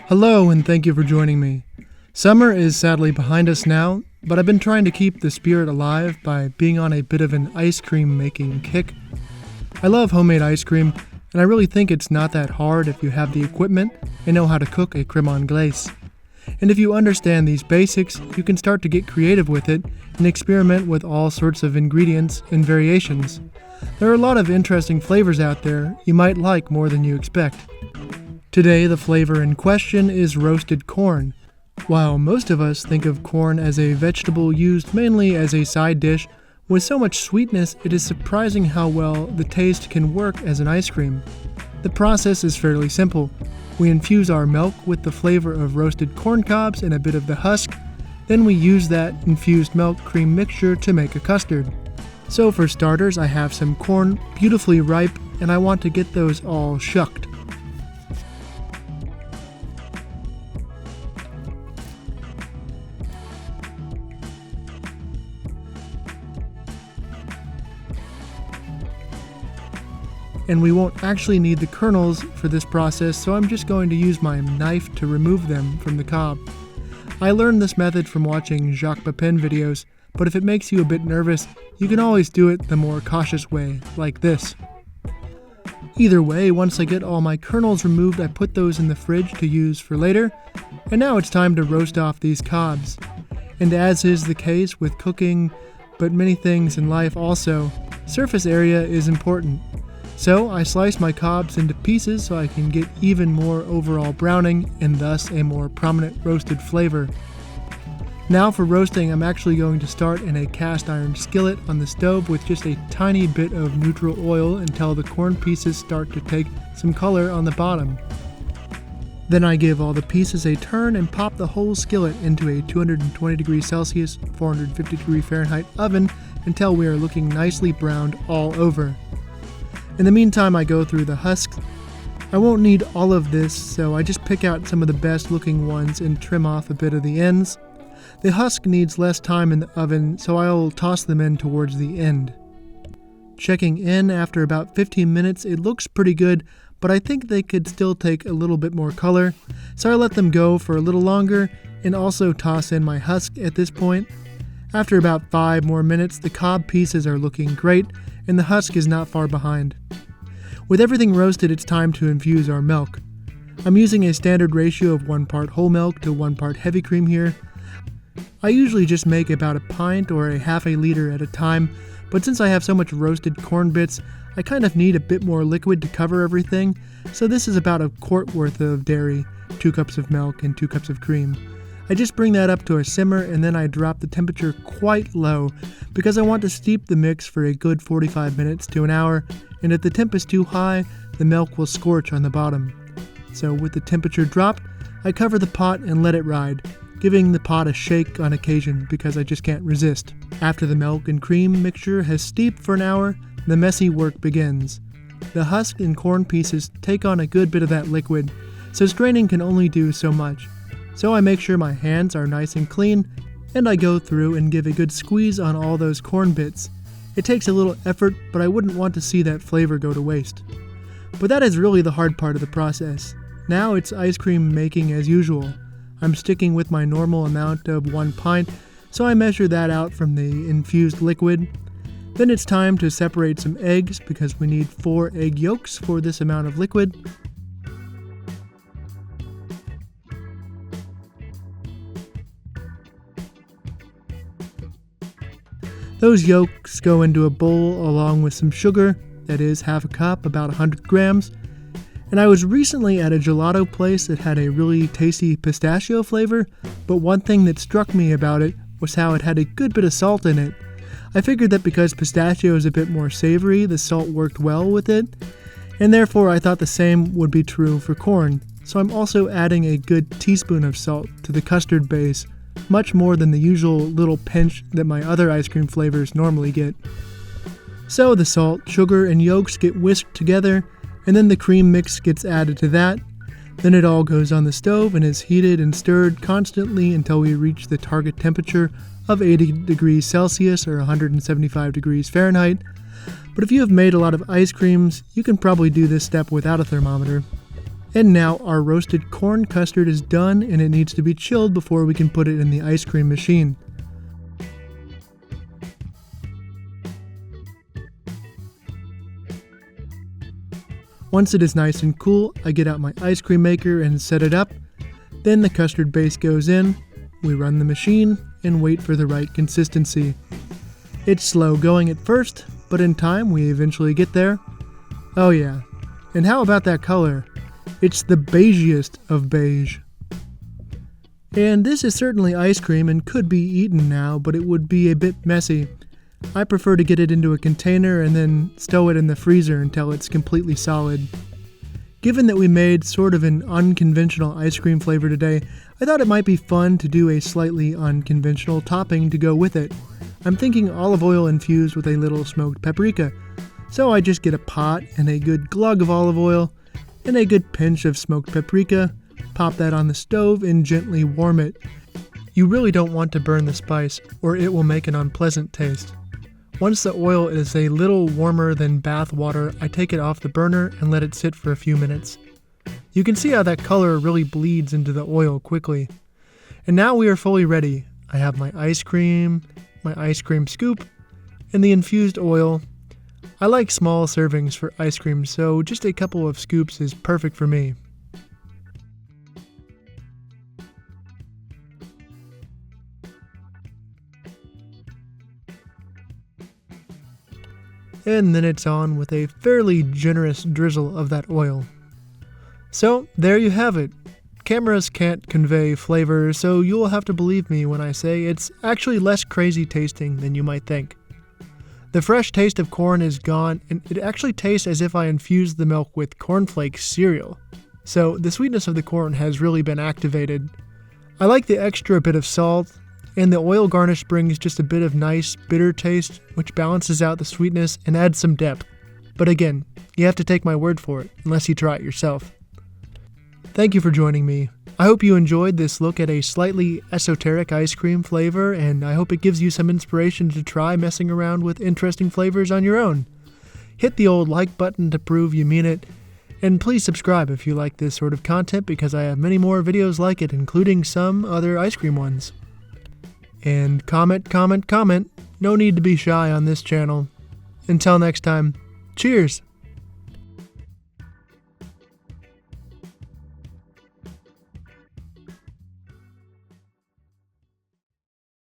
Hello, and thank you for joining me. Summer is sadly behind us now, but I've been trying to keep the spirit alive by being on a bit of an ice cream making kick. I love homemade ice cream, and I really think it's not that hard if you have the equipment and know how to cook a creme anglaise. And if you understand these basics, you can start to get creative with it and experiment with all sorts of ingredients and variations. There are a lot of interesting flavors out there you might like more than you expect. Today, the flavor in question is roasted corn. While most of us think of corn as a vegetable used mainly as a side dish, with so much sweetness, it is surprising how well the taste can work as an ice cream. The process is fairly simple. We infuse our milk with the flavor of roasted corn cobs and a bit of the husk. Then we use that infused milk cream mixture to make a custard. So for starters, I have some corn beautifully ripe, and I want to get those all shucked. And we won't actually need the kernels for this process, so I'm just going to use my knife to remove them from the cob. I learned this method from watching Jacques Pepin videos, but if it makes you a bit nervous, you can always do it the more cautious way, like this. Either way, once I get all my kernels removed, I put those in the fridge to use for later, and now it's time to roast off these cobs. And as is the case with cooking, but many things in life also, surface area is important. So I slice my cobs into pieces so I can get even more overall browning and thus a more prominent roasted flavor. Now for roasting, I'm actually going to start in a cast iron skillet on the stove with just a tiny bit of neutral oil until the corn pieces start to take some color on the bottom. Then I give all the pieces a turn and pop the whole skillet into a 220 degrees Celsius, 450 degree Fahrenheit oven until we are looking nicely browned all over. In the meantime, I go through the husks. I won't need all of this, so I just pick out some of the best looking ones and trim off a bit of the ends. The husk needs less time in the oven, so I'll toss them in towards the end. Checking in after about 15 minutes, it looks pretty good, but I think they could still take a little bit more color, so I let them go for a little longer and also toss in my husk at this point. After about 5 more minutes, the cob pieces are looking great, and the husk is not far behind. With everything roasted, it's time to infuse our milk. I'm using a standard ratio of 1 part whole milk to 1 part heavy cream here. I usually just make about a pint or a half a liter at a time, but since I have so much roasted corn bits, I kind of need a bit more liquid to cover everything, so this is about a quart worth of dairy, 2 cups of milk, and 2 cups of cream. I just bring that up to a simmer and then I drop the temperature quite low because I want to steep the mix for a good 45 minutes to an hour, and if the temp is too high, the milk will scorch on the bottom. So with the temperature dropped, I cover the pot and let it ride, giving the pot a shake on occasion because I just can't resist. After the milk and cream mixture has steeped for an hour, the messy work begins. The husk and corn pieces take on a good bit of that liquid, so straining can only do so much. So I make sure my hands are nice and clean, and I go through and give a good squeeze on all those corn bits. It takes a little effort, but I wouldn't want to see that flavor go to waste. But that is really the hard part of the process. Now it's ice cream making as usual. I'm sticking with my normal amount of 1 pint, so I measure that out from the infused liquid. Then it's time to separate some eggs because we need 4 egg yolks for this amount of liquid. Those yolks go into a bowl along with some sugar, that is half a cup, about 100 grams. And I was recently at a gelato place that had a really tasty pistachio flavor, but one thing that struck me about it was how it had a good bit of salt in it. I figured that because pistachio is a bit more savory, the salt worked well with it, and therefore I thought the same would be true for corn. So I'm also adding a good teaspoon of salt to the custard base, much more than the usual little pinch that my other ice cream flavors normally get. So the salt, sugar, and yolks get whisked together, and then the cream mix gets added to that. Then it all goes on the stove and is heated and stirred constantly until we reach the target temperature of 80 degrees Celsius or 175 degrees Fahrenheit. But if you have made a lot of ice creams, you can probably do this step without a thermometer. And now our roasted corn custard is done, and it needs to be chilled before we can put it in the ice cream machine. Once it is nice and cool, I get out my ice cream maker and set it up. Then the custard base goes in, we run the machine, and wait for the right consistency. It's slow going at first, but in time we eventually get there. Oh yeah, and how about that color? It's the beigeiest of beige. And this is certainly ice cream and could be eaten now, but it would be a bit messy. I prefer to get it into a container and then stow it in the freezer until it's completely solid. Given that we made sort of an unconventional ice cream flavor today, I thought it might be fun to do a slightly unconventional topping to go with it. I'm thinking olive oil infused with a little smoked paprika. So I just get a pot and a good glug of olive oil and a good pinch of smoked paprika, pop that on the stove and gently warm it. You really don't want to burn the spice or it will make an unpleasant taste. Once the oil is a little warmer than bath water, I take it off the burner and let it sit for a few minutes. You can see how that color really bleeds into the oil quickly. And now we are fully ready. I have my ice cream scoop, and the infused oil. I like small servings for ice cream, so just a couple of scoops is perfect for me. And then it's on with a fairly generous drizzle of that oil. So there you have it. Cameras can't convey flavor, so you'll have to believe me when I say it's actually less crazy tasting than you might think. The fresh taste of corn is gone, and it actually tastes as if I infused the milk with cornflakes cereal. So the sweetness of the corn has really been activated. I like the extra bit of salt, and the oil garnish brings just a bit of nice, bitter taste, which balances out the sweetness and adds some depth. But again, you have to take my word for it, unless you try it yourself. Thank you for joining me. I hope you enjoyed this look at a slightly esoteric ice cream flavor, and I hope it gives you some inspiration to try messing around with interesting flavors on your own. Hit the old like button to prove you mean it, and please subscribe if you like this sort of content because I have many more videos like it, including some other ice cream ones. And comment. No need to be shy on this channel. Until next time, cheers!